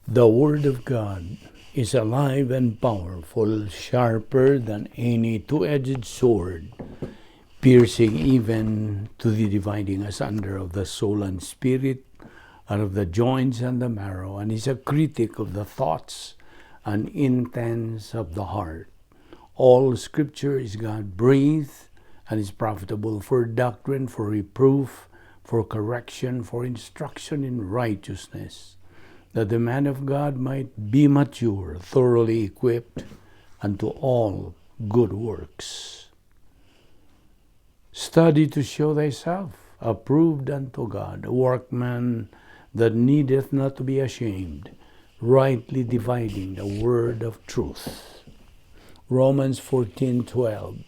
The Word of God is alive and powerful, sharper than any two-edged sword, piercing even to the dividing asunder of the soul and spirit, out of the joints and the marrow, and is a critic of the thoughts and intents of the heart. All Scripture is God-breathed and is profitable for doctrine, for reproof, for correction, for instruction in righteousness, that the man of God might be mature, thoroughly equipped unto all good works. Study to show thyself approved unto God, a workman that needeth not to be ashamed, rightly dividing the word of truth. Romans 14:12.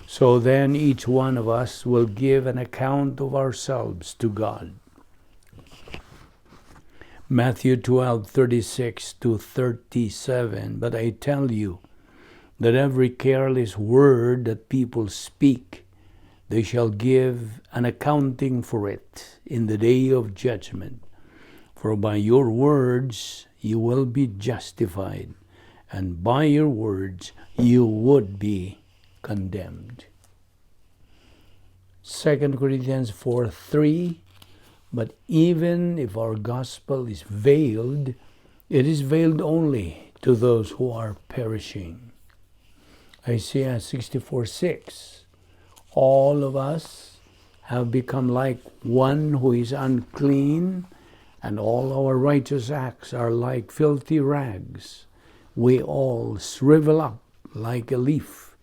So then each one of us will give an account of ourselves to God. Matthew 12:36-37. But I tell you that every careless word that people speak, they shall give an accounting for it in the day of judgment. For by your words you will be justified, and by your words you would be condemned. 2 Corinthians 4:3. But even if our gospel is veiled, it is veiled only to those who are perishing. Isaiah 64:6. All of us have become like one who is unclean, and all our righteous acts are like filthy rags. We all shrivel up like a leaf,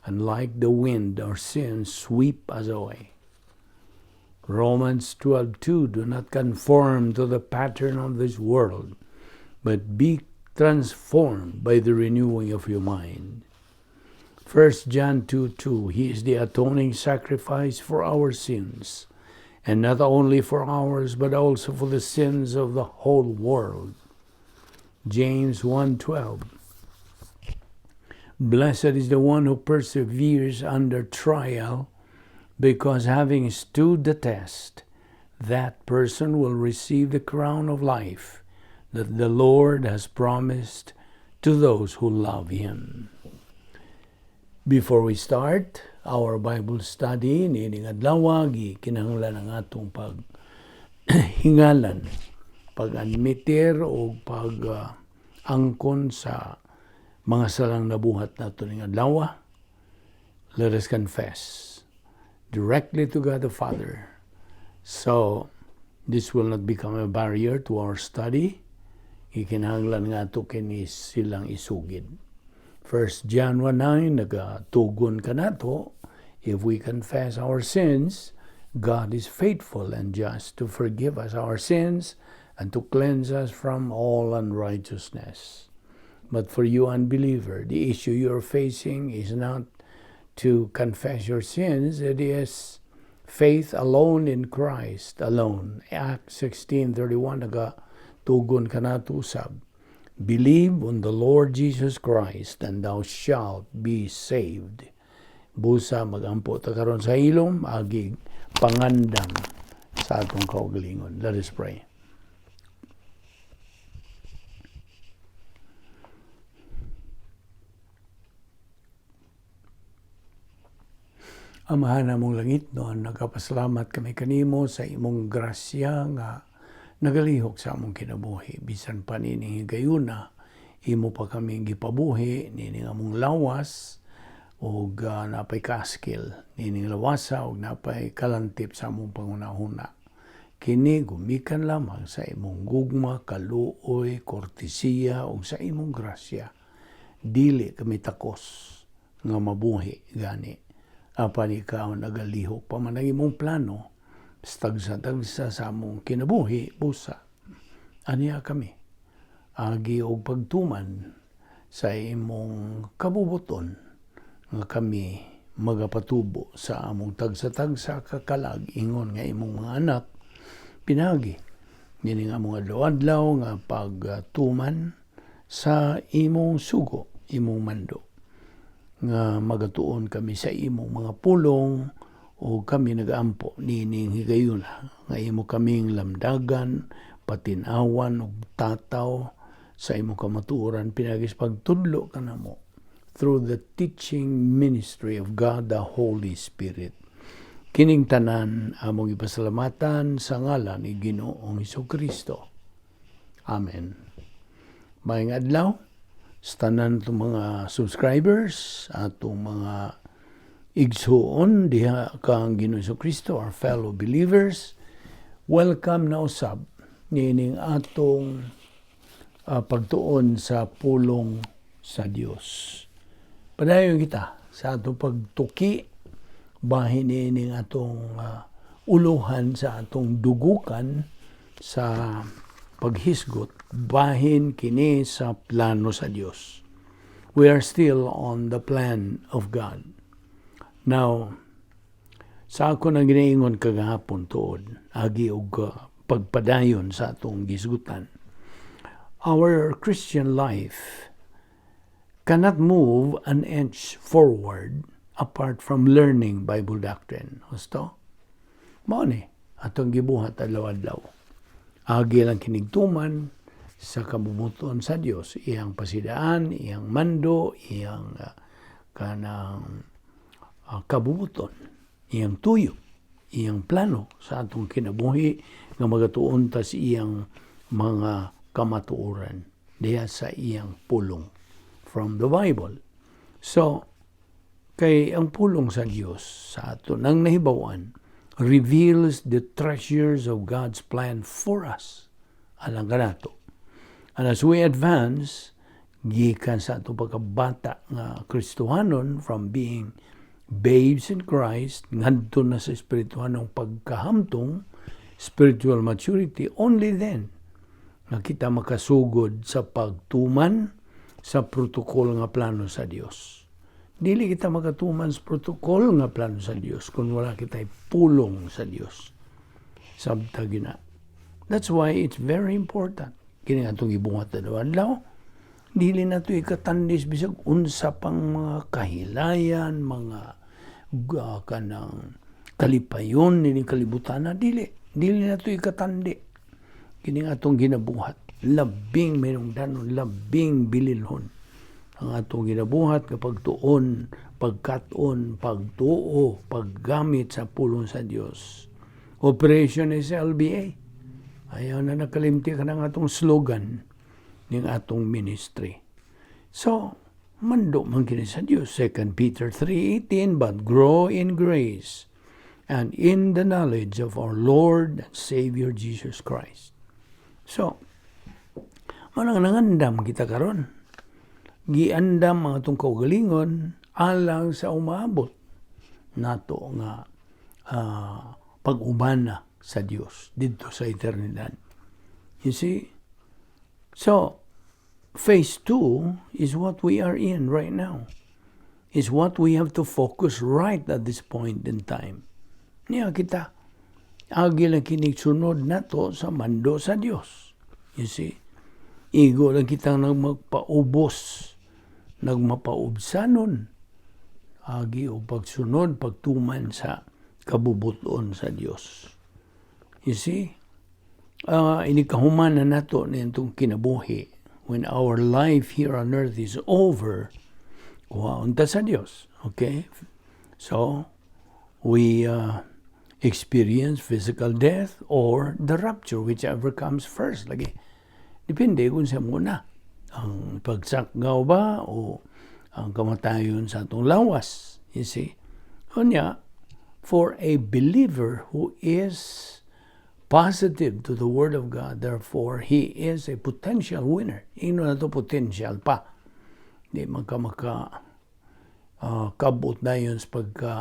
and like the wind our sins sweep us away. Romans 12:2. Do not conform to the pattern of this world, but be transformed by the renewing of your mind. 1 John 2:2. He is the atoning sacrifice for our sins, and not only for ours, but also for the sins of the whole world. James 1:12. Blessed is the one who perseveres under trial, because having stood the test, that person will receive the crown of life that the Lord has promised to those who love Him. Before we start our Bible study, nining adlaw, kinahanglan ang atong paghingalan, pag-admitir o pag-angkon sa mga salang nabuhat nato ning adlaw. Let us confess directly to God the Father. So, this will not become a barrier to our study. Ikinahanglan nga ito kini silang isugid. 1 John 1:9, nagatugon ka nato, if we confess our sins, God is faithful and just to forgive us our sins and to cleanse us from all unrighteousness. But for you unbeliever, the issue you're facing is not to confess your sins, it is faith alone in Christ alone. Acts 16:31, nagatugon ka nato usab. Believe on the Lord Jesus Christ, and thou shalt be saved. Busa magampo ta karon sa ilom, agig pangandam sa atong kaugalingon. Let us pray. Amahan namong langit, noon nagapasalamat kami kanimo sa imong grasya nga nagalihok sa among kinabuhi. Bisan pa nining higayuna, imo pa kami gipabuhi, nining among lawas, o napay kaskil, nining lawasa, o napay kalantip sa among pangunahuna. Kini gumikan lamang sa imong gugma, kaluoy, kortesiya, o sa imong grasya. Dili kami takos nga mabuhi gani. Apan ikaw nagalihok pa man ang imong plano, tagsa-tagsa sa among kinabuhi, busa. Aniya kami, agi og pagtuman sa imong kabubuton, nga kami magapatubo sa among tagsa-tagsa kakalag, ingon nga imong mga anak, pinagi. Nini nga mga adlaw-adlaw nga pagtuman sa imong sugo, imong mando. Nga magatuon kami sa imong mga pulong o kami nag-ampo nining higayuna nga imo kaming lamdagan patinawan ug tataw sa imong kamatuoran pinagis pagtudlo kanamo through the teaching ministry of God the Holy Spirit. Kining tanan among ipasalamatan sa ngalan ni Ginoong Hesukristo. Amen. Maayong adlaw sa tanan itong mga subscribers, atong mga igsuon diha kang Ginoong Hesukristo, our fellow believers. Welcome na usab nining atong pagtuon sa pulong sa Dios. Padayon kita sa atong pagtuki bahin nining atong uluhan sa atong dugukan sa paghisgot bahin kini sa plano sa Dios. We are still on the plan of God. Now, sa ako na ginaingon kagahapon tuod, agi og pagpadayon sa atong gisgutan. Our Christian life cannot move an inch forward apart from learning Bible doctrine. Gusto? Mao ni atong gibuhat adlaw-adlaw. Agi lang kinigtuman sa kabubuton sa Dios, iyang pasidaan, iyang mando, iyang kanang kabubuton, iyang tuyo, iyang plano sa atong kinabuhi nga magatuon ta sa iyang mga kamatuoran diha sa iyang pulong from the Bible. So, kay ang pulong sa Dios sa ato nang nahibawan reveals the treasures of God's plan for us. Alang kanato. And as we advance, gikan sa ato pagkabata nga Kristohanon from being babes in Christ, ngadto na sa espirituhanong pagkahamtong, spiritual maturity, only then nga kita makasugod sa pagtuman sa protokol nga plano sa Dios. Dili kita makatuman sa protokol nga plano sa Dios kung wala kita'y pulong sa Dios. Sabta gina. That's why it's very important. Kini atong ibuhat adlaw. Dili na ito ikatandis bisag unsa pang mga kahilayan, mga kanang kalipayon ni kalibutan na dili na ito ikatandi. Kini atong ginabuhat. Labing menungdanon, labing bililhon. Ang atong ginabuhat kapag tuon, pagkaton, pagtuo, paggamit sa pulong sa Dios. Operation SLBA. Ayaw na nakalimti ka ng atong slogan ng atong ministry. So, mando man kini sa Dios. 2 Peter 3:18, but grow in grace and in the knowledge of our Lord and Savior Jesus Christ. So, manang nangandam kita karon. Giandam ang atong kaugalingon alang sa umabot nato nga pag-ubana sa Dios dito sa eternidad. You see? So, phase 2 is what we are in right now. Is what we have to focus right at this point in time. Niya kita agi lang kinig-sunod nato sa mando sa Dios. You see? Igo lang kita nagmagpaubos, nagmapaubsanon, agi o pagsunod, pagtuman sa kabubuton sa Dios. You see? Inikahuman na nato nitong kinabuhi when our life here on earth is over, kuhaunta sa Dios. Okay? So, we experience physical death or the rapture, whichever comes first. Lagi. Depende kung sa muna. Ang pagsakgaw ba o ang kamatayon sa atong lawas. You see? Kunya, for a believer who is positive to the Word of God, therefore, he is a potential winner. Ino na ito potential pa. Di maka kabot na yun sa pagka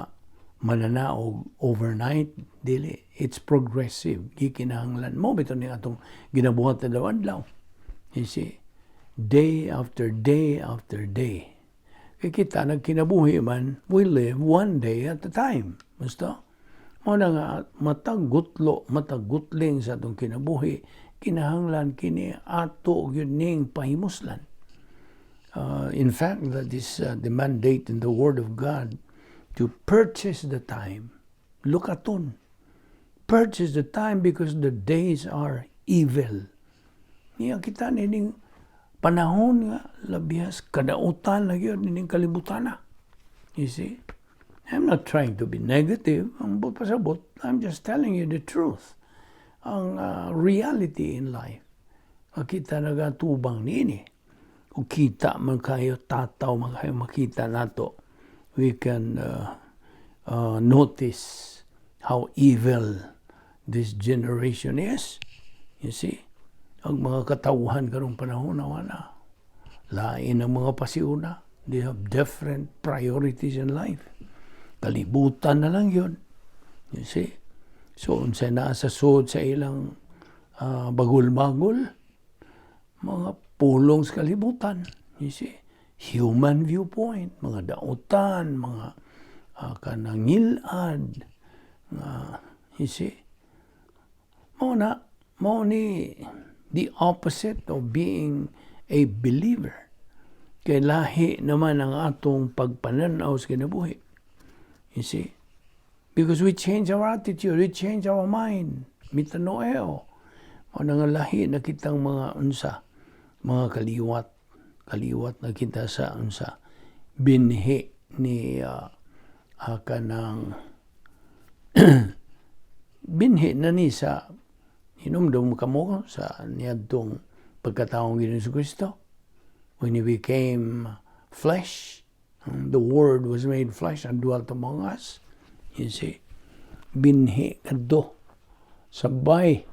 mananaog overnight. Dili. It's progressive. Gikinahanglan mo. Bito ni atong ginabuhat na adlaw. You see? Day after day after day. Kaya kita nagkinabuhi man, we live one day at a time. Basta? Mo na nga matagutling sa atong kinabuhi, kinahanglan kini ato yun ning pahimuslan. In fact, that is the mandate in the Word of God to purchase the time. Look at on. Purchase the time because the days are evil. Niya kita nining panahon nga labihas kadautan na gyud nining kalibutan na. You see? I'm not trying to be negative. Ang pasabot, I'm just telling you the truth. Ang reality in life. Kita nagatubang nini. Kung kita man kayo, tataw man kayo makita nato, we can notice how evil this generation is. You see? Ang mga katauhan karong panahon na lain ang mga pasiuna. They have different priorities in life. Kalibutan na lang yun. You see? So, unsay nasa sud sa ilang bagul-bagul, mga pulong sa kalibutan. You see? Human viewpoint, mga dautan, mga kanangilad. You see? Mao ni the opposite of being a believer. Kay lahi naman ang atong pagpananaw sa kinabuhi. You see? Because we change our attitude, we change our mind. Mitanoeo. O nga lahi na kitang mga unsa, mga kaliwat na kita sa unsa, binhi ni kanang binhi na ni sa hinumdum kamo sa niadtong pagkataong Ginoong Jesucristo. When He became flesh, the Word was made flesh and dwelt among us. You see, binhi kadto sabay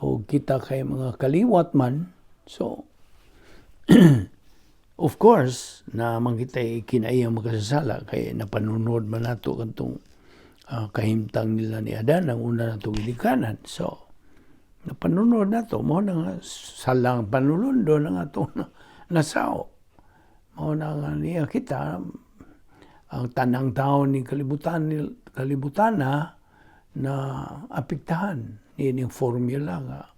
o kita kay mga kaliwat man. So, of course, na man kita kinayang makasasala kay napanunod man nato kantong kahimtang nila ni Adan ang una natong gilikanan. So, napanunod nato mo na salang panulundo na atong nasao. Mao na nga niya kita ang tanang tao ni kalibutan na apektahan nining formula nga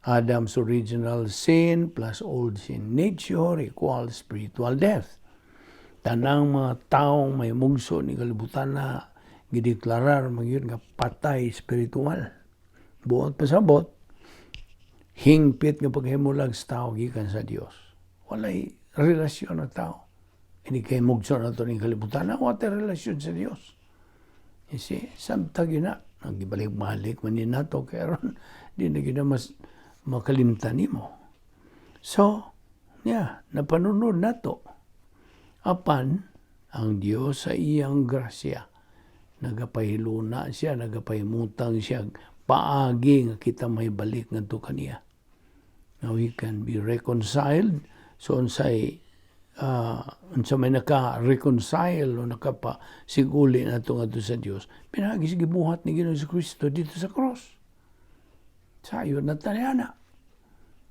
Adam's original sin plus old sin nature equals spiritual death. Tanang mga taong may mugso ni kalibutan na gideklarar magyud nga patay spiritual. Buot pasabot hingpit nga paghimulag sa tao gikan sa Dios. Walay relasyon na tao. Hindi kayo mugso na ito ng kalibutan na wala relasyon sa Diyos. You see, samtag yun na. Nagibalik-balik man yun na ito. Kaya ron, di na yun na mas makalimtan mo. So, napanunod na ito. Apan, ang Diyos sa iyang grasya, nagapahiluna siya, nagapahimutang siya, paagi nga kita may balik nga ito kaniya. Now, we can be reconciled. So, unsay may naka-reconcile o nakapasiguli na ito nga sa Diyos, pinagibuhat ni Ginoong Jesucristo dito sa cross. Sayo na taniyana.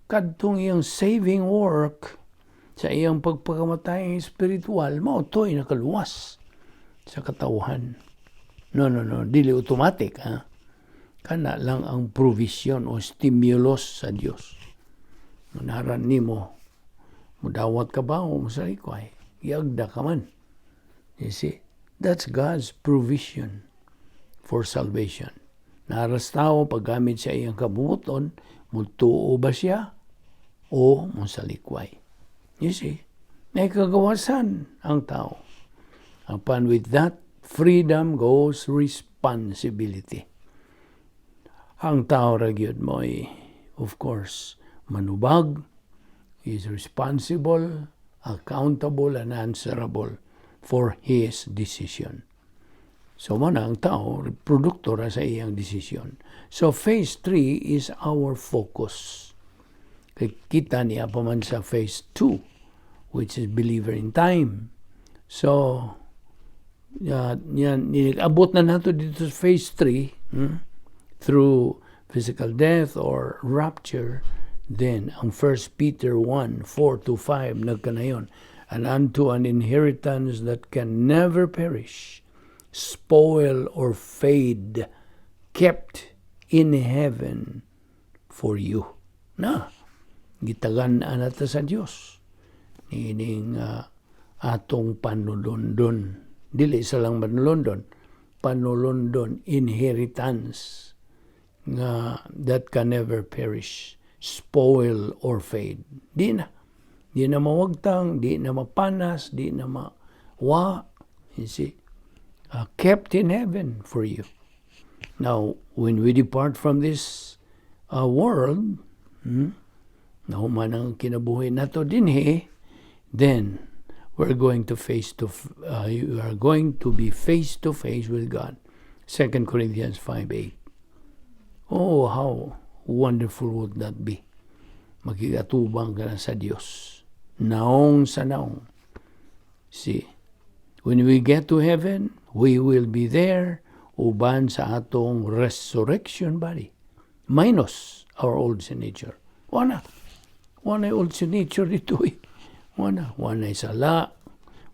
Kadtong iyang saving work sa iyang pagpakamatay spiritual, mautoy nakaluwas sa katauhan. No. Dili automatic. Kana lang ang provision o stimulus sa Diyos. Naran ni mo, mudawat ka ba o masalikway? Iagda ka man. You see, that's God's provision for salvation. Naras tao, paggamit sa iyang kabubuton, mutuo ba siya o masalikway? You see, may kagawasan ang tao. Upon with that, freedom goes responsibility. Ang tao ragyod mo ay, of course, manubag, is responsible, accountable, and answerable for his decision. So, ang tao, produkto ra sa iyang decision. So, phase 3 is our focus. Kita niya pa man sa phase 2, which is believer in time. So, abot na nato dito sa phase 3, through physical death or rapture. Then, ang 1 Peter 1:4-5, nagkanayon, and unto an inheritance that can never perish, spoil or fade, kept in heaven for you. Gitagan nata sa Diyos. Nining atong panulundon. Dili sa lang panulundon, inheritance. nga that can never perish, spoil, or fade. Di na. Di na mawagtang, di na mapanas, di na mawa. You see? Kept in heaven for you. Now, when we depart from this world, na human ang kinabuhi nato dinhi, then we're going to you are going to be face to face with God. 2 Corinthians 5:8. Oh, how wonderful would that be? Makigatubang ka na sa Diyos. Naong sa naong. See, when we get to heaven, we will be there uban sa atong resurrection body. Minus our old sin nature. Wana old sin nature dito eh. Wana sala,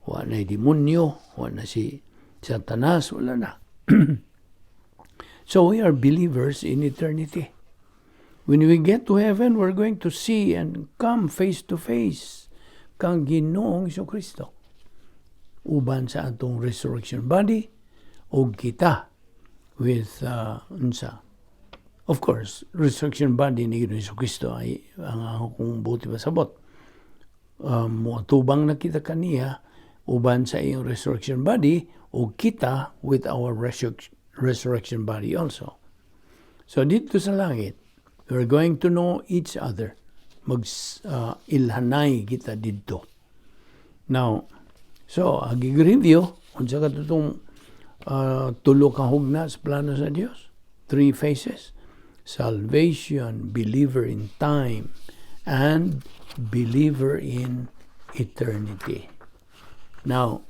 wana demonyo, wana si Satanas, wala na. So we are believers in eternity. When we get to heaven, we're going to see and come face to face kang Ginoong Kristo. Uban sa atong resurrection body, o kita with of course, resurrection body ni Ginoong Kristo ay ang akong buti pasabot. Tubang na kita kaniya uban sa iyong resurrection body o kita with our resurrection body also. So dito sa langit, we're going to know each other. Ilhanay kita dito. Now, so agi-review unsa katong tulo ka hugna sa plano sa Dios. 3 phases: salvation, believer in time, and believer in eternity. Now,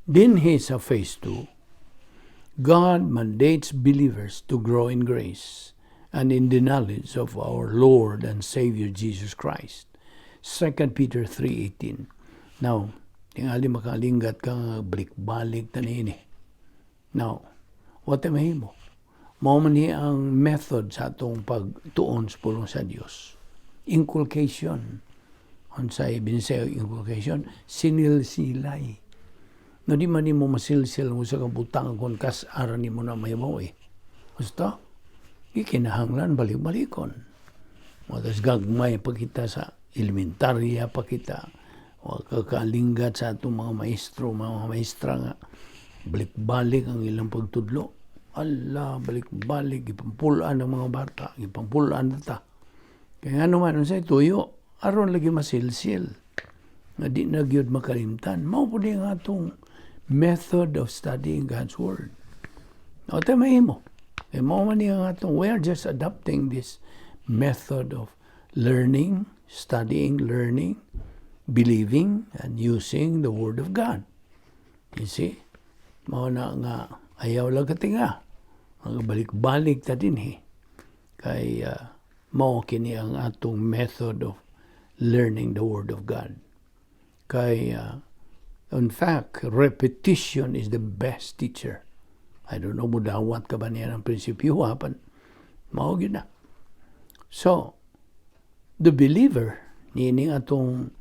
dinhi sa phase 2, God mandates believers to grow in grace and in the knowledge of our Lord and Savior Jesus Christ. 2 Peter 3:18. Now, tingali makalinggat ka balik-balik tanini. Now, what am I mo? Mao man ni ang method sa atong pagtuon sa pulong sa Dios. Inculcation. Unsay binisay inculcation? Sinilsilay. No di man mo masilsil mo sa kabutang kon kas aran nimo na mahibaw eh. Basta ikinahanglan balik-balikon. Watas gagmay pa kita sa elementarya pa kita. O kakalinggat sa atong mga maestro, mga maestra nga balik-balik ang ilang pagtudlo. Allah, balik-balik, ipampulaan ng mga bata, ipampulaan na ta. Kaya nga naman, sa tuyo, aron lagi masilsil, na di na gyud makalimtan. Mao po din nga itong method of studying God's Word. O, tamay mo. Kaya mao man din nga itong, we are just adopting this method of learning, studying, learning, believing, and using the Word of God. You see? Mao na nga, ayaw lang katinga. Balik-balik ta din eh. Kay mao kini ang atong method of learning the Word of God. Kay in fact, repetition is the best teacher. I don't know mudawat ka ba niya ng prinsipyo hapan. Mao gyud na. So, the believer nining atong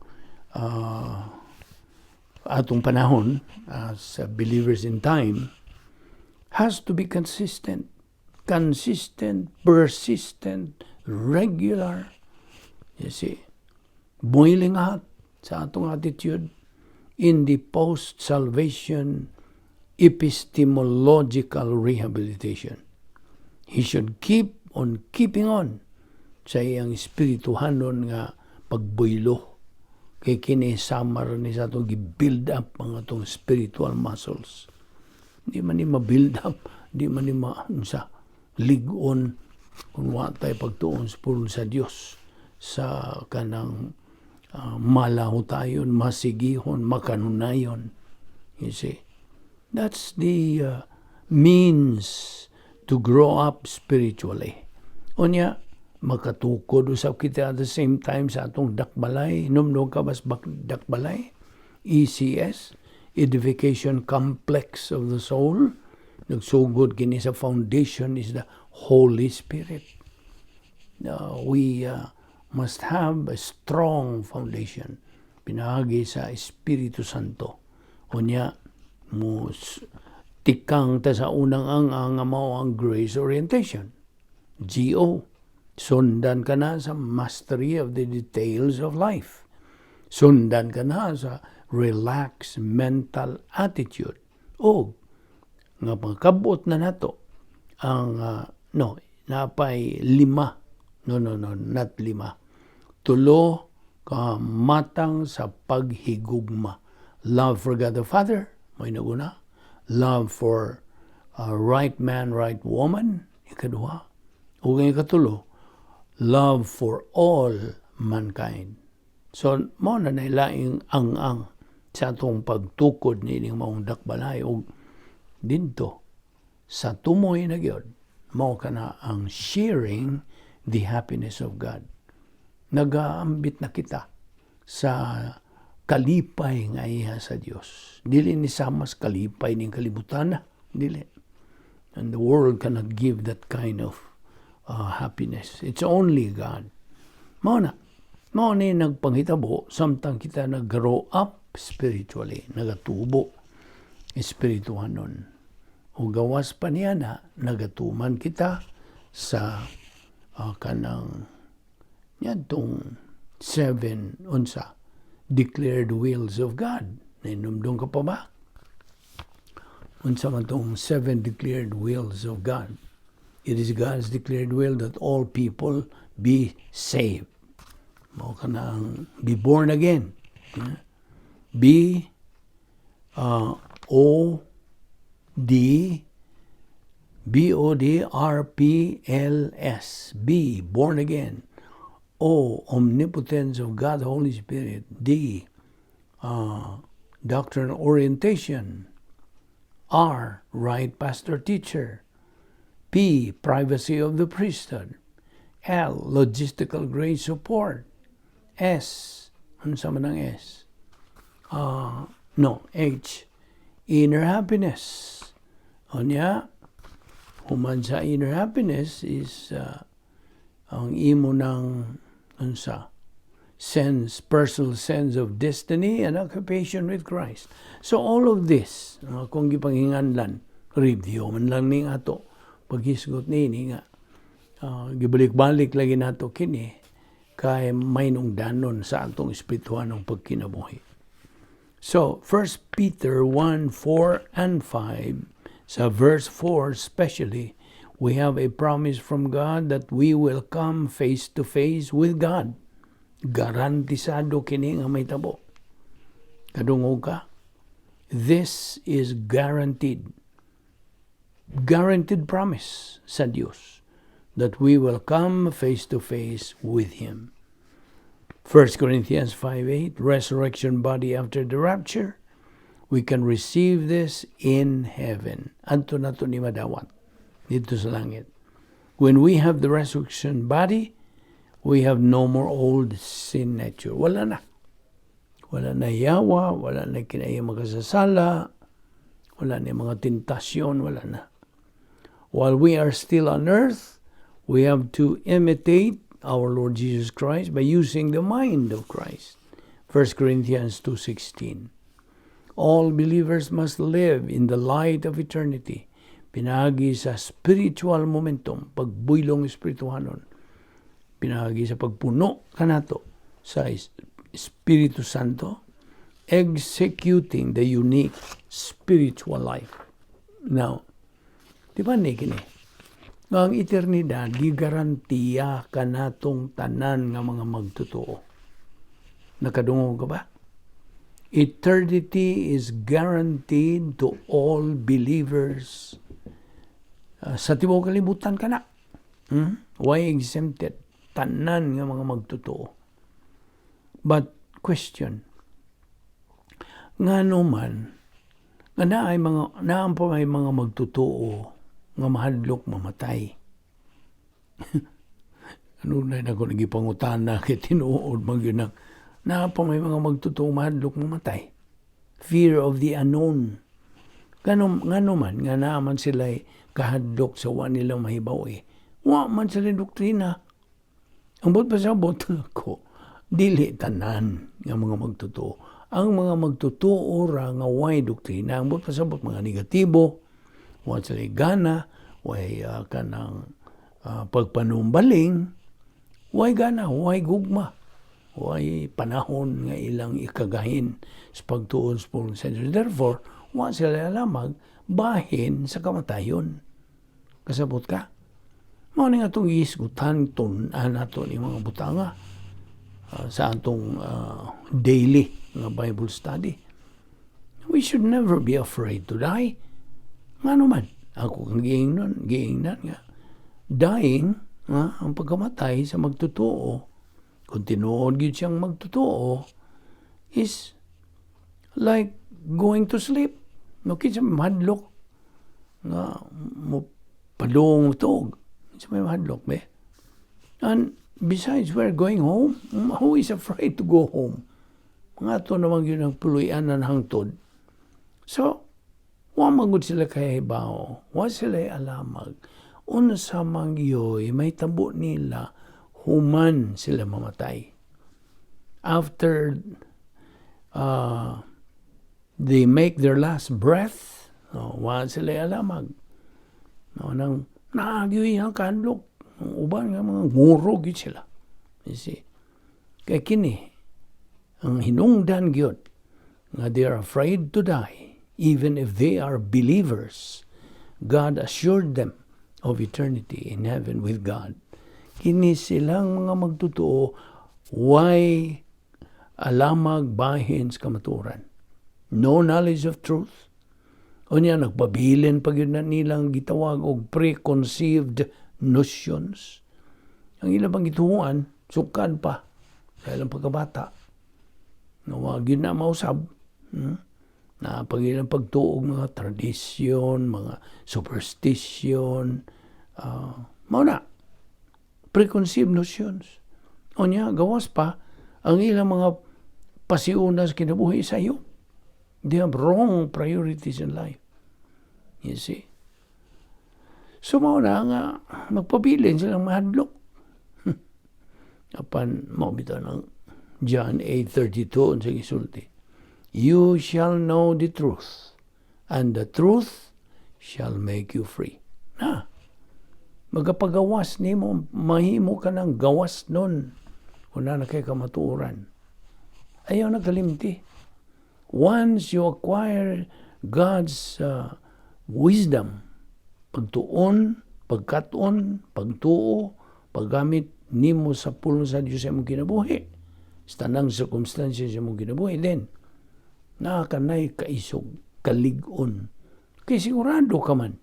panahon as believers in time has to be consistent, persistent, regular. You see, boiling hot sa atong attitude in the post-salvation epistemological rehabilitation. He should keep on keeping on sa iyang espirituhanon nga pagboylo. Kay kini samar ni sa atong gi-build up mga atong spiritual muscles. Di man ni ma-build up, di man ni ligon kung watay pagtuon sa pulong sa Dios sa kanang malahutayon, masigihon, makanunayon. You see, that's the means to grow up spiritually. Unya, makatukod usab kita at the same time sa atong dakbalay, numno ka bas dakbalay, ECS, edification complex of the soul. Nagsugod kini sa foundation is the Holy Spirit. We must have a strong foundation. Pinagi sa Espiritu Santo. Unya, mo tikang ta sa unang ang mao ang grace orientation. G.O. Sundan ka na sa mastery of the details of life. Sundan ka na sa relaxed mental attitude. O, nga pagkabot na nato, ang, napay 5. No, not 5. 3 ka matang sa paghigugma. Love for God the Father, may naguna. Love for right man, right woman, ikaduha. O ngayon ikatulo, love for all mankind. So, mo na nailaing ang sa atong pagtukod ni maong dakbalay o dito sa tumoy na gyud mao kana ang sharing the happiness of God. Nagaambit na kita sa kalipay nga iya sa Dios. Dili ni samas kalipay ning kalibutan na. Dili. And the world cannot give that kind of happiness. It's only God. Mao ni nagpanghitabo samtang kita nag-grow up spiritually, nagatubo espirituhanon. O gawas pa niya na nagatuman kita sa kanang yadtong 7 declared wills of God. Nainumdum ka pa ba? Unsa man tong 7 declared wills of God. It is God's declared will that all people be saved. Mao ka na ang be born again. B-O-D-R-P-L-S. B, born again. O, omnipotence of God the Holy Spirit. D, doctrinal orientation. R, right pastor teacher. P, privacy of the priesthood. L, logistical grace support. S, ano sa man ang S? H, inner happiness. O niya, human sa inner happiness is ang imo ng personal sense of destiny and occupation with Christ. So all of this, kung gipanghinganlan, review man lang ning ato, paghisgot ni nga, gibalik-balik lagi nato kini, kay may nungdanon sa atong espirituhan ng pagkinabuhi. So, 1 Peter 1, 4, and 5, sa verse 4 especially, we have a promise from God that we will come face to face with God. Garantisado kini nga may tabo. Kadungog ka? This is guaranteed. Guaranteed promise sa Dios that we will come face to face with Him. 1 Corinthians 5:8, resurrection body after the rapture. We can receive this in heaven. Anto na to ni madawat dito sa langit. When we have the resurrection body, we have no more old sin nature. Wala na. Wala na yawa, wala na kinaya makasasala, wala na mga tentasyon, wala na. While we are still on earth, we have to imitate our Lord Jesus Christ by using the mind of Christ. 1 Corinthians 2:16. All believers must live in the light of eternity. Pinagi sa spiritual momentum, pagbuylong espirituhanon. Pinagi sa pagpuno kanato sa Espiritu Santo, executing the unique spiritual life. Now, di ba kini? Ang eternidad, gigarantiya ka natong tanan nga mga magtotoo. Nakadungog ka ba? Eternity is guaranteed to all believers. Sa tibuok kalibutan ka na. Why exempted? Tanan nga mga magtotoo. But, question. Nga naman, naampo may mga magtotoo nga mahadlok mamatay. Ano na ako nagipangutana kay tinuod magyud na pa may mga magtotoo mahadlok mamatay. Fear of the unknown. Ngano man nga naaman sila kahadlok sa wa nila mahibaw Wa man sila doktrina. Ang bot pasabot ko, dili tanan nga mga magtotoo. Ang mga magtotoo ra nga way doktrina, ang bot pasabot mga negatibo, wa sila gana, way kanang pagpanumbaling, way gana, way gugma, way panahon nga ilang ikagahin sa pagtuon sa pulong sa Diyos. Therefore, wa sila alamag bahin sa kamatayon. Kasabot ka? Mao ni nga itong isgutan nato ni mga butanga sa atong daily nga Bible study. We should never be afraid to die. Nga naman, ako kang giingnan nga. Dying, ang pagkamatay sa magtotoo, kung tinuod yun siyang magtotoo, is like going to sleep. No, kinsa may mahadlok nga mo padung tuog. Kinsa may mahadlok, be? And besides, we're going home. Who is afraid to go home? Nga ito naman yun ang puluyan ng hangtod. So, wa magud sila kay bao, wa sila alamag. Unsa mang yoy, may tabo nila, human sila mamatay. After they make their last breath, wa sila alamag. Nang naagyoy ang kanlok, uban nga mga ngurog yun sila. You see? Kaya kini, ang hinungdan gyud nga they are afraid to die. Even if they are believers, God assured them of eternity in heaven with God. Kini silang mga magtotoo, why alamag bahin sa kamaturan. No knowledge of truth. O niya, nagpabilin pag yun na nilang gitawag og preconceived notions. Ang ilang pang gituhuan, sukad pa sa ilang pagkabata. Nawag yun na mausab. Na pagilang pagtuog mga tradisyon, mga superstition, mauna, preconceived notions. O niya, gawas pa, ang ilang mga pasiuna sa kinabuhi sa iyo. They have wrong priorities in life. You see? So, mauna nga, magpabilin silang mahadlok. Apan, maubito ng John 8:32 sa gisulti. You shall know the truth, and the truth shall make you free. Na, magapagawas ni mo, mahimo ka ng gawas nun, kung na kay kamatuoran. Ayaw nagkalimti. Once you acquire God's wisdom, pagtuon, pagkaton, pagtuo, paggamit nimo sa pulong sa Diyos sa imong kinabuhi, sa tanang circumstances sa imong kinabuhi, then, nakakanay kaisog, kalig-on. Kaya sigurado ka man.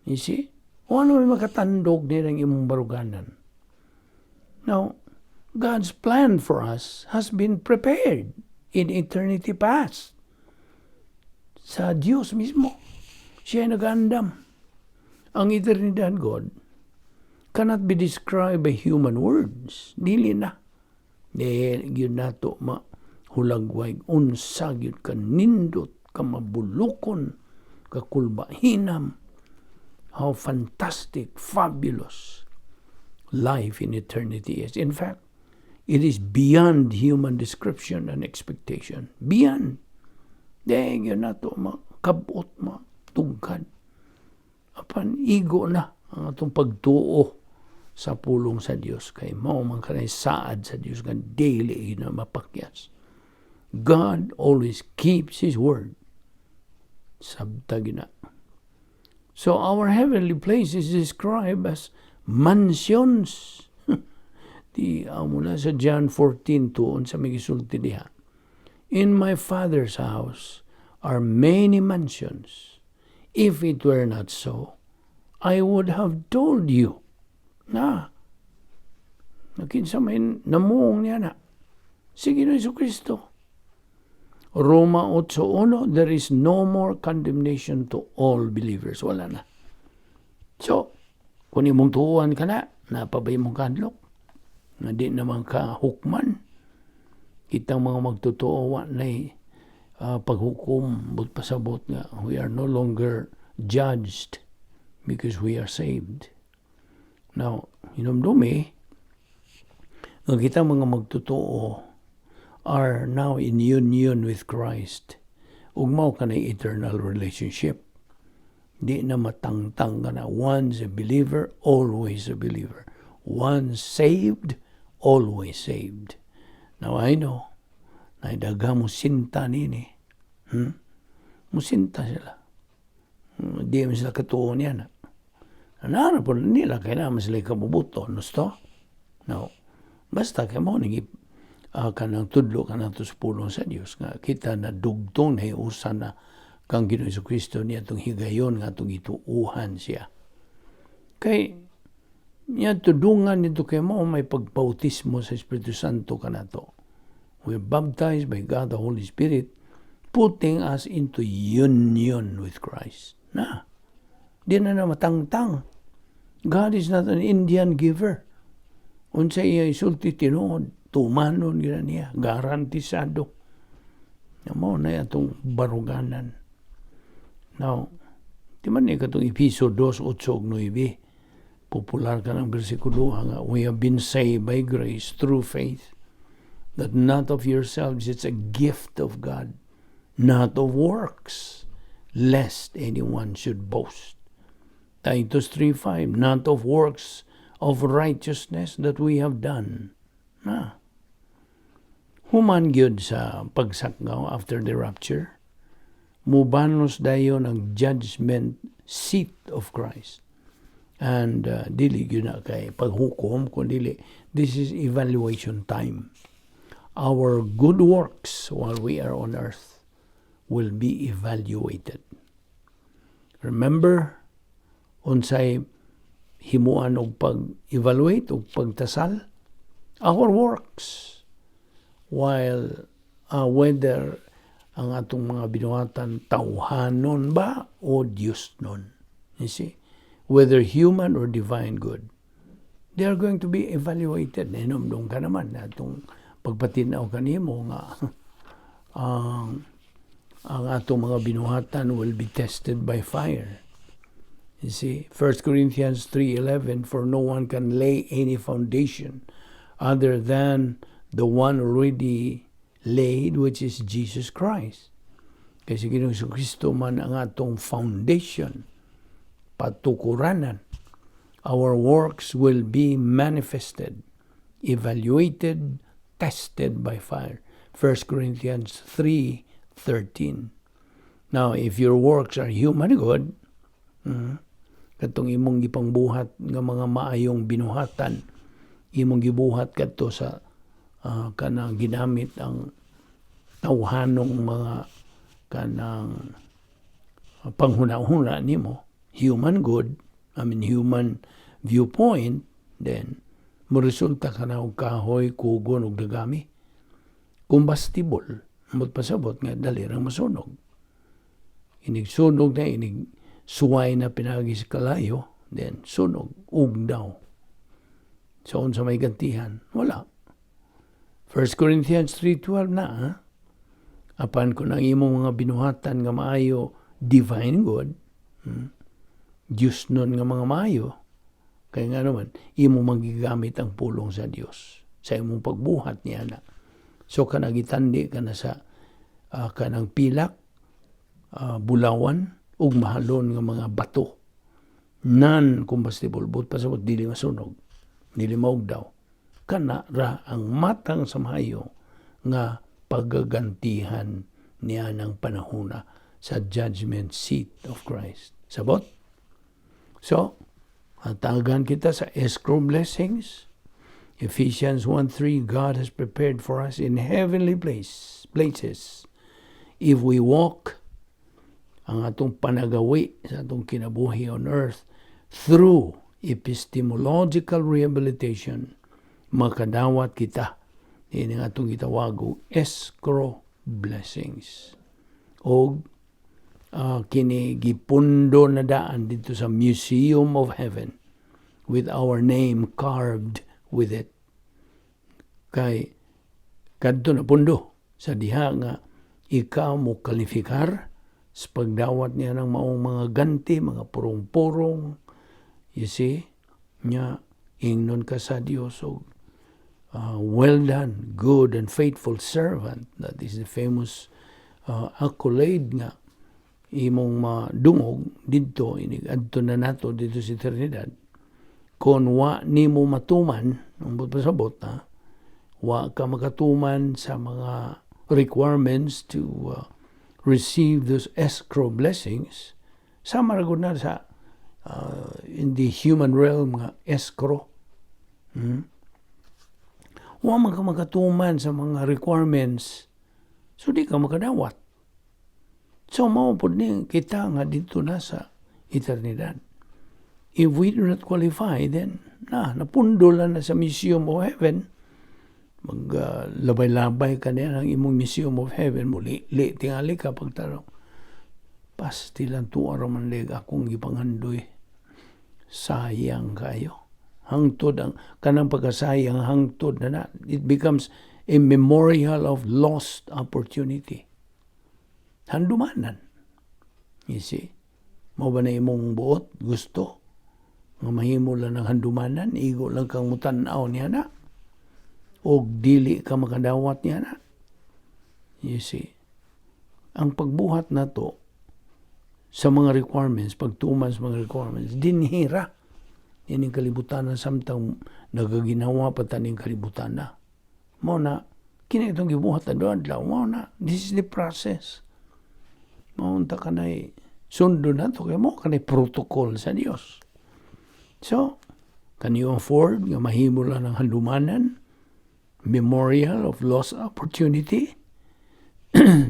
You see? O ano may makatandog nilang imong baruganan. Now, God's plan for us has been prepared in eternity past. Sa Diyos mismo. Siya ay nag-andam. Ang eternidad, God, cannot be described by human words. Dili na. Dahil yun na to hulagway, unsagid ka nindot, ka mabulukon, ka kulbahinam. How fantastic, fabulous life in eternity is. In fact, it is beyond human description and expectation. Beyond. Dahil yun na to, makabot, matugkad. Apan, igo na ang atong pagtuo sa pulong sa Diyos. Kay mao man kanay saad sa Diyos, nga daily na mapakyas. God always keeps His word. Sabtag na. So our heavenly place is described as mansions. Mula sa John 14:2 sa may gisulti diha. In my Father's house are many mansions. If it were not so, I would have told you. Nakinsa may namuong niya na. Sige na Jesucristo. Roma 8:1, there is no more condemnation to all believers. Wala na. So, kung imong tuuan ka na, napabay mong kadlok, na di naman ka hukman, kitang mga magtotoo, na paghukom, but pasabot nga, we are no longer judged because we are saved. Now, hinumdumi, nga kitang mga magtotoo, are now in union with Christ. Ug mao kanay eternal relationship. Di na matangtang ka na. Once a believer, always a believer. Once saved, always saved. Now I know, naidaga mo sinta nini. Musinta sila. Di mo sila katuon yan. Ano po nila, kailangan sila kabubuto. Nusto? No. Basta kayo mo, kanang tudlo ka na ito sa pulong sa Diyos. Nga kita na dugtong na iusan na kang Ginoong Jesucristo niya itong higayon nga itong ituuhan siya. Kay niya tudungan nito kayo mo may pagbautismo sa Espiritu Santo ka na to. We're baptized by God the Holy Spirit, putting us into union with Christ. Di na matangtang. God is not an Indian giver. Unsa iya isulti tinuod, tumanon gina niya, garantisado. Mo na itong baruganan. Now, di man niya katong Episo 2:8-9, popular ka ng bersikulo nga, we have been saved by grace through faith, that not of yourselves, it's a gift of God, not of works, lest anyone should boast. Titus 3:5, not of works of righteousness that we have done. Human gyud sa pagsakgaw after the rapture, mubanos dayon ang judgment seat of Christ. And dili gyud na kay paghukom, kundi this is evaluation time. Our good works while we are on earth will be evaluated. Remember, unsay himuan og pag-evaluate og pagtasal? Our works. While whether ang atong mga binuhatan tawhanon ba o Diyos nun. You see? Whether human or divine good. They are going to be evaluated. Hinumdum ka naman na itong pagpatinaw kanimo nga ang atong mga binuhatan will be tested by fire. You see? 1 Corinthians 3:11, for no one can lay any foundation other than the one already laid, which is Jesus Christ. Kasi Ginoong Jesucristo man ang atong foundation, patukuranan. Our works will be manifested, evaluated, tested by fire. 1 Corinthians 3:13. Now, if your works are human good, katong imong gipangbuhat nga mga maayong binuhatan, imong gibuhat kadto sa kanang ginamit ang tawhanong mga kanang panghuna-huna nimo, human good, human viewpoint, then moresulta ka na og kahoy, kugon og dagami. Combustible, amot pasabot nga dali rang masunog. Inig sunog na, inig suway na pinagi sa kalayo, then sunog, ugdaw. So, unsa may gantihan? Wala. 1 Corinthians 3:12 na, apan kung ang imong mga binuhatan nga maayo, divine good, Diyos nun nga mga maayo, kaya nga naman, imo magigamit ang pulong sa Diyos sa imong pagbuhat niya na. So, kanagitandi ka na sa kanang pilak, bulawan, ug mahalon nga mga bato. Non-combustible, but pasabot, dili masunog, dili maugdaw. Kana ra ang matang sa maayo nga pagagantihan niya ng panahona sa judgment seat of Christ. Sabot? So, hatagan kita sa escrow blessings. Ephesians 1:3, God has prepared for us in heavenly places. If we walk ang atong panagawi sa atong kinabuhi on earth through epistemological rehabilitation, makadawat kita ini nga itong gitawago escrow blessings. O kini gipundo na daan dito sa Museum of Heaven with our name carved with it. Kay kadto na pundo sa diha nga ikaw mo kalifikar sa pagdawat niya ng maong mga ganti, mga purong-purong. You see? Nya, ingnon ka sa Diyos o well done, good and faithful servant. That is the famous accolade nga imong madungog didto adto na nato dito sa eternidad, kon wa nimo matuman ang pasabot wa ka makatuman sa mga requirements to receive those escrow blessings, sama ra gud na sa in the human realm nga escrow. Wa man ka makatuman sa mga requirements, so di ka makadawat. So mao pod ni kita nga dito na sa eternidad. If we do not qualify, then napundol na sa Museum of Heaven. Maglabay-labay ka niya ng imong Museum of Heaven. Muli, tingali ka pagtarong. Pastilan tuwa raman leg akong ipangandoy. Sayang kayo. Hangtod ang kanang pagkasayang hangtod na. It becomes a memorial of lost opportunity. Handumanan. You see? Mao ba na imong buot gusto nga mahimo lang ng handumanan, igo lang kang mutan-aw niya na, o dili ka makadawat niya na. You see, ang pagbuhat na to sa mga requirements, pagtuman sa mga requirements, dinhira. Yan yung kalibutan na samtang nagaginawa pa taning kalibutan na. Mao na, kini itong gibuhat na doon, mao na, this is the process. Mao ta kanay sundo na to, kaya mo kanay protocol sa Dios. So, can you afford nga mahimo lang ng handumanan? Memorial of lost opportunity?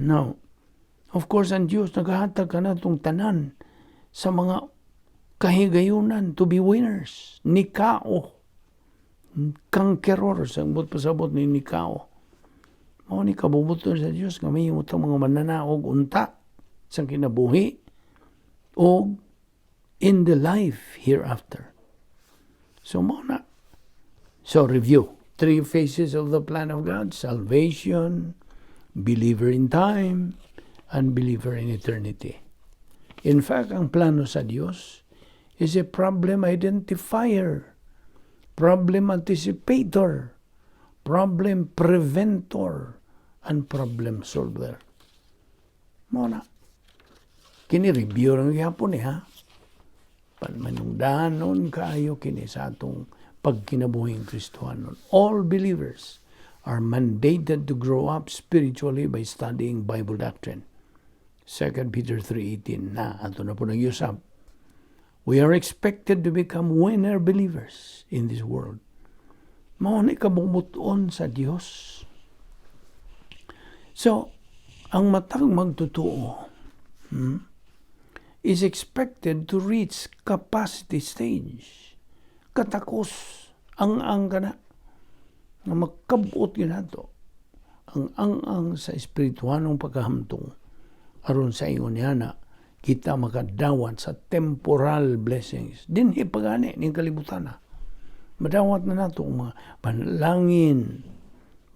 Now, of course, ang Diyos naghahatag ka na itong tanan sa mga kahigayunan to be winners. Nikao. Conquerors. Ang pasabot ni Nikao. Mao ni kabubuton sa Diyos nga mahimo itong mga mananaog unta sa kinabuhi o in the life hereafter. So, muna. So, review. 3 phases of the plan of God. Salvation, believer in time, and believer in eternity. In fact, ang plano sa Diyos is a problem identifier, problem anticipator, problem preventor, and problem solver. Muna. Kini-review lang yapon ha. Manungdanon kayo kini sa atong pagkinabuhing Kristohanon. All believers are mandated to grow up spiritually by studying Bible doctrine. 2 Peter 3:18 na ato na po nag-usap. We are expected to become winner believers in this world. Mao ni kabumuton sa Dios. So, ang matang magtotoo is expected to reach capacity stage. Katakos ang kana nga magkabuot ginato ang sa espirituhanong pagkahamtong aron sa ingon niana kita makadawat sa temporal blessings dinhi pagani ning kalibutan na. Madawat na nato mga panalangin,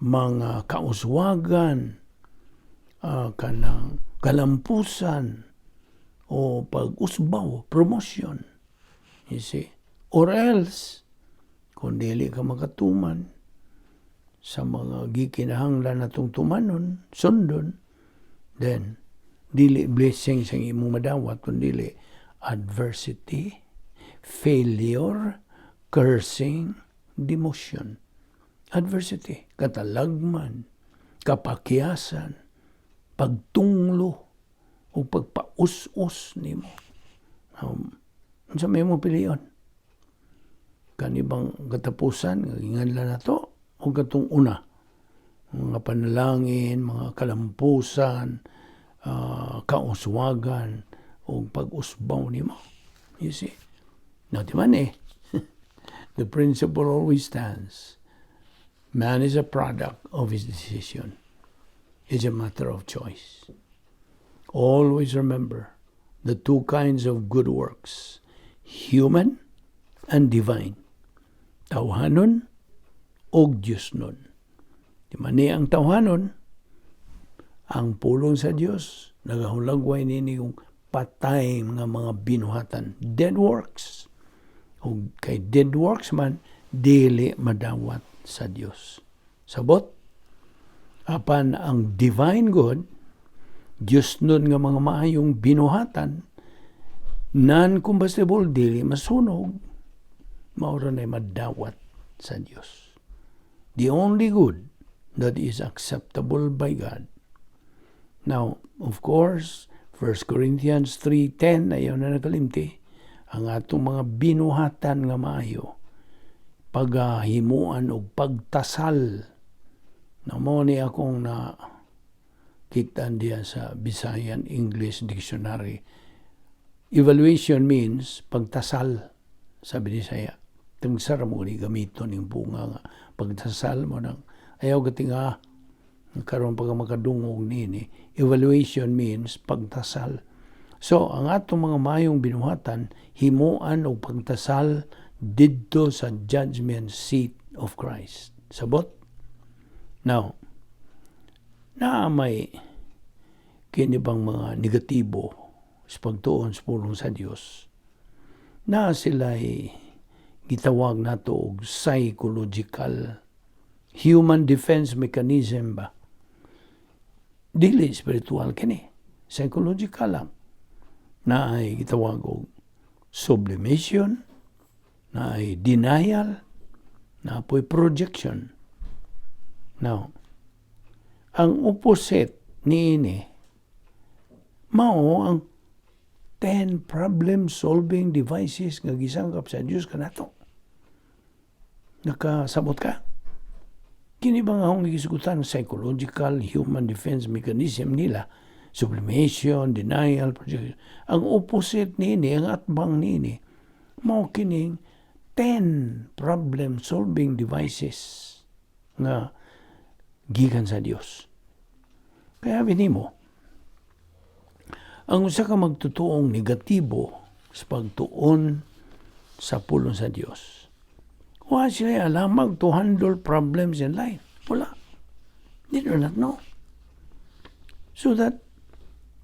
mga kauswagan, kanang kalampusan, o pag-usbaw, promotion. You see? Or else, kung dili ka makatuman sa mga gikinahanglan natong tumanon, sundon, then, dili blessing sa imong madawat, kung dili adversity, failure, cursing, demotion. Adversity, katalagman, kapakyasan, pagtunglo, o pagpaus-us nimo. Sa may mo piliyon. Kanibang katapusan, nginganlan na to, o katong una. Mga panalangin, mga kalampusan, kauswagan, o pag-usbaw nimo. You see? Now, di man the principle always stands. Man is a product of his decision. It's a matter of choice. Always remember the 2 kinds of good works, human and divine. Tawhanon o Diyosnon. Di man ang tawhanon, ang pulong sa Diyos, nagahulagway nini yung patay nga mga binuhatan. Dead works. O kay dead works man, dili madawat sa Diyos. Sabot, apan ang divine good, Diyos nun nga mga maayong binuhatan, non-combustible, dili masunog, maura na madawat sa Diyos. The only good that is acceptable by God. Now, of course, 1 Corinthians 3:10, ayaw na nakalimti, ang atong mga binuhatan nga maayo, paghimuan o pagtasal. Na mo ni akong na kita diya sa Visayan English Dictionary. Evaluation means pagtasal, sabi ni Saya. Tangsara mo ni gamiton ng bunga nga. Pagtasal mo ng ayaw gatinga karon pag makadungog nini. Evaluation means pagtasal. So, ang atong mga mayong binuhatan, himuan o pagtasal didto sa judgment seat of Christ. Sabot? Now, may kini bang mga negatibo sa pagtuon sa pulong sa Dios na sila'y gitawag nato og psychological human defense mechanism ba? Dili spiritual kini, psychological lang. Na ay gitawag og sublimation, na ay denial, na apoy projection. Now, ang opposite niini mao ang 10 problem-solving devices nga gisangkap sa Dios kanato. Nakasabot ka? Kini ba nga akong gisugutan psychological human defense mechanism nila? Sublimation, denial, projection. Ang opposite nini, ang atbang nini, mao kining 10 problem-solving devices nga gikan sa Dios. Kaya binimo, ang usa ka magtutuong negatibo sa pagtuon sa pulong sa Dios. Wala sila alamag to handle problems in life. Wala. They do not know. So that,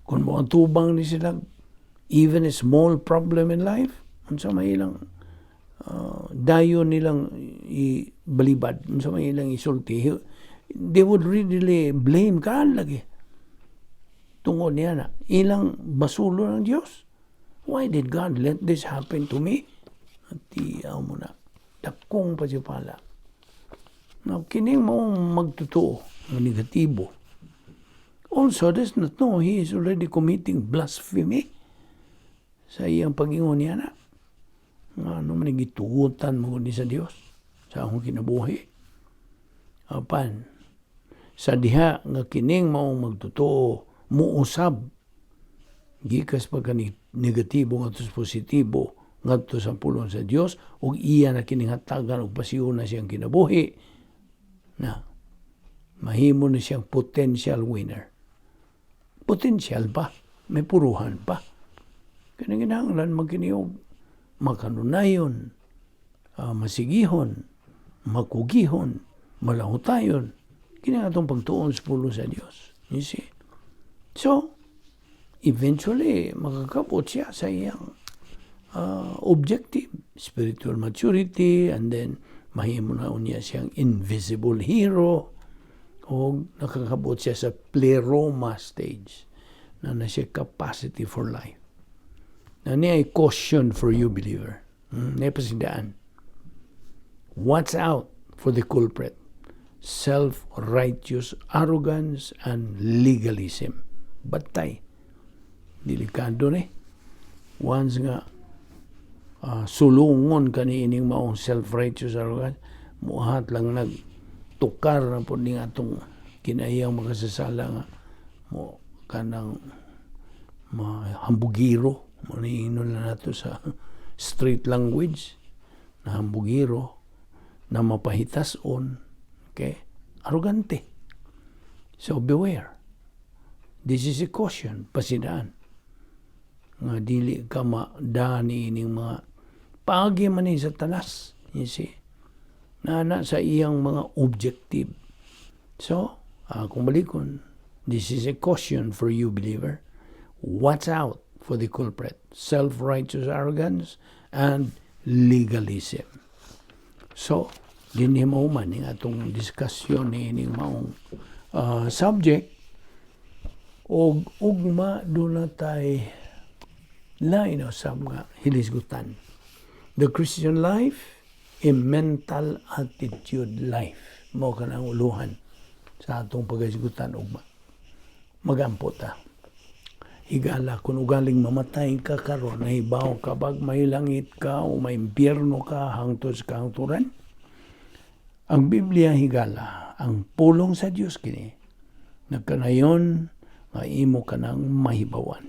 kung mga tubang ni sila, even a small problem in life, unsa may ilang dayo nilang ibalibad, unsa may ilang isulti, they would really blame God lagi. Tungod niya na, ilang basulo ng Diyos. Why did God let this happen to me? At iyaw mo na, dakong pa siya pala. Now, kining mo magtutuo ng negatibo. Also, does not know he is already committing blasphemy sa iyang pag-ingon niya na. Ano man gitugutan mo ni sa Diyos sa akong kinabuhi. Apan, sa diha nga kining maong magtutuo, muusab gikas pagka negatibo ngadto sa positibo ngadto sa pulong sa Dios ug iya na kinihatagan og pasiyon na siyang kinabuhi na mahimo na siyang potential winner. Potential pa, may puruhan pa. Kaya kinahanglan magkiniog makanunayon, masigihon, makugihon, malahutayon. Kini atong pagtuon sa pulong sa Dios. You see? So, eventually, makakabot siya sa iyang objective, spiritual maturity, and then mahimo na niya siyang invisible hero, o nakakabot siya sa pleroma stage, na siya capacity for life. Na niya ay caution for you, believer. Niya pasidaan. Watch out for the culprit. Self-righteous arrogance and legalism. Batay. Delikado ni. Once nga sulungon kaniining maong self-righteous arrogance, muhat lang nagtukar na po ning atong kinayang makasasala nga mo kanang hambugiro. Maniinon na nato sa street language na hambugiro na mapahitason. Okay? Arrogante. So beware. This is a caution, pasidaan. Nga dili ka madani ining mga pagi man sa tanas. You see? Na sa iyang mga objective. So, kung balikon, this is a caution for you, believer. Watch out for the culprit. Self-righteous arrogance and legalism. So, dinhi mo man ng atong diskusyon ni ining maong subject Og ugma doon na tay lain sa mga hilisgutan. The Christian life, a mental attitude life. Mao ka na ang uluhan sa atong paghisgutan ugma. Magampo ta. Higala, kung ugaling mamatay ka karon, nahibaw ka bag may langit ka o may impyerno ka hangtod sa kahangturan. Ang Biblia higala, ang pulong sa Dios kini, nagkanayon nga imo ka nang mahibawan.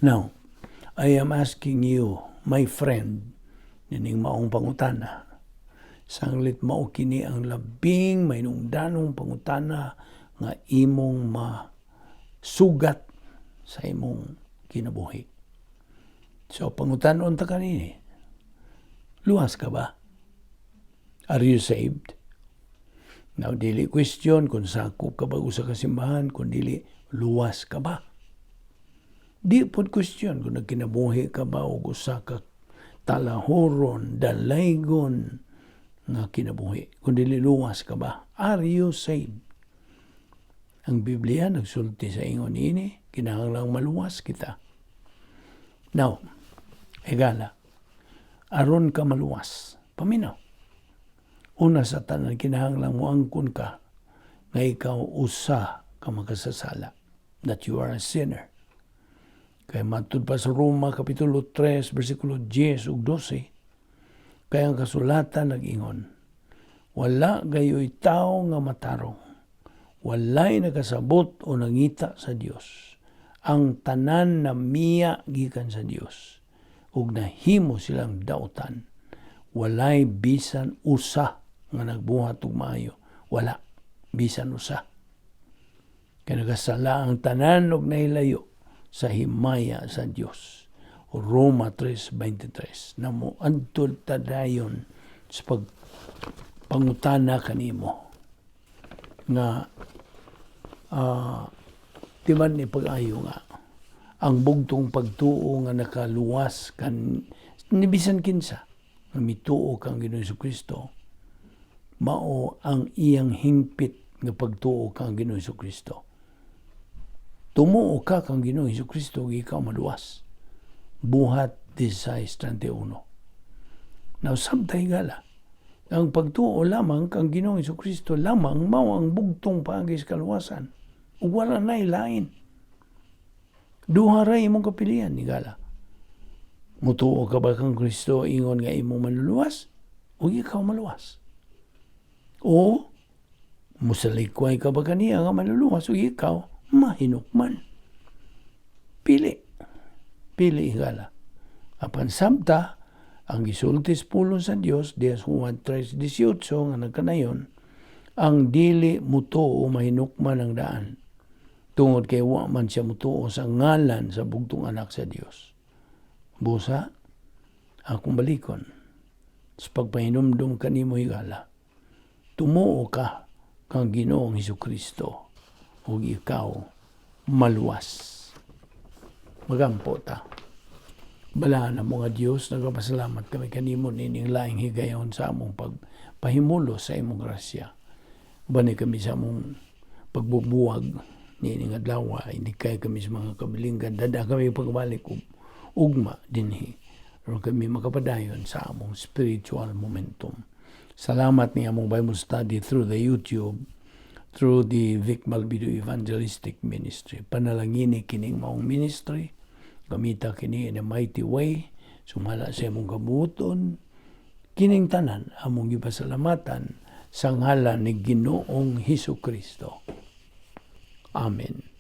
Now, I am asking you, my friend, nining maong pangutana, sanglit mao kini ang labing mainungdanong pangutana nga imong masugat sa imong kinabuhi. So, pangutanon ta kanini, luwas ka ba? Are you saved? Now, dili question kung sakop ka ba sa kasimbahan, kung dili luwas ka ba? Di po question kung nagkinabuhi ka ba o usa ka talahoron, dalaygon nga kinabuhi. Kung dili luwas ka ba? Are you saved? Ang Biblia nagsulti sa ingon ini, kinahanglang maluwas kita. Now, higala, aron ka maluwas, paminaw. Una sa tanan, kinahanglang mo angkon ka nga ikaw usa ka makasasala, that you are a sinner. Kaya matud pa sa Roma Kapitulo 3, versikulo 10 ug 12, kaya ang kasulatan nag-ingon, wala gayoy tao nga matarong, walay nakasabot o nangita sa Dios. Ang tanan na miya gikan sa Dios, ug nahimo silang dautan, walay bisan usa nga nagbuhat og maayo. Wala bisan usa. Kaya nagasala ang tanan og nahilayo sa himaya sa Dios. Roma 3:23. Namo adtod ta dayon sa pangutana kanimo nga timan ni pag-ayo nga ang bugtong pagtuo nga nakaluwas kan nibisan kinsa nga mituo kang Ginoong Jesucristo, mao ang iyang hingpit nga pagtuo kang Ginoong Jesucristo. Tumuo ka kang Ginoong Jesucristo, ikaw maluwas. Buhat 16:31. Now, sabtay gala, ang pagtuo lamang kang Ginoong Jesucristo lamang mao ang bugtong paagis kaluwasan. Ug wala na ilain. Duha ra imong kapilian ni gala. Mutuo ka ba kang Kristo ingon nga imong manluluwas? O ikaw maluwas? O musalikway ka ba kaniya nga manluluwas? O ikaw mahinukman? Pili higala. Apan sabta, ang gisultis pulong sa Dios, Dias Juan 3:18 nga nagkanayon, ang dili mutuo mahinukman ang daan. Tungod kay wa man siya mutuo sa ngalan sa bugtong anak sa Dios. Busa, akong balikon, sa pagpahinumdum kanimo higala, tumuo ka kang Ginoong Jesucristo ug ikaw maluwas. Magampo ta. Bala na mga Dios, nagpasalamat kami kanimo nining laing higayon sa among pagpahimulo sa imong grasya. Bani kami sa among pagbubuwag nining adlaw, hindi kay kami sa mga kabilinggan, dada kami pagbalik ugma dinhi. Pero kami makapadayon sa among spiritual momentum. Salamat ni among Bible study through the YouTube, through the Balbido Evangelistic Ministry. Panalangini kining maong ministry, gamita kini in a mighty way, sumala sa imong kabuton, kining tanan among gipasalamatan sa ngalan ni Ginoong Hesukristo. Amen.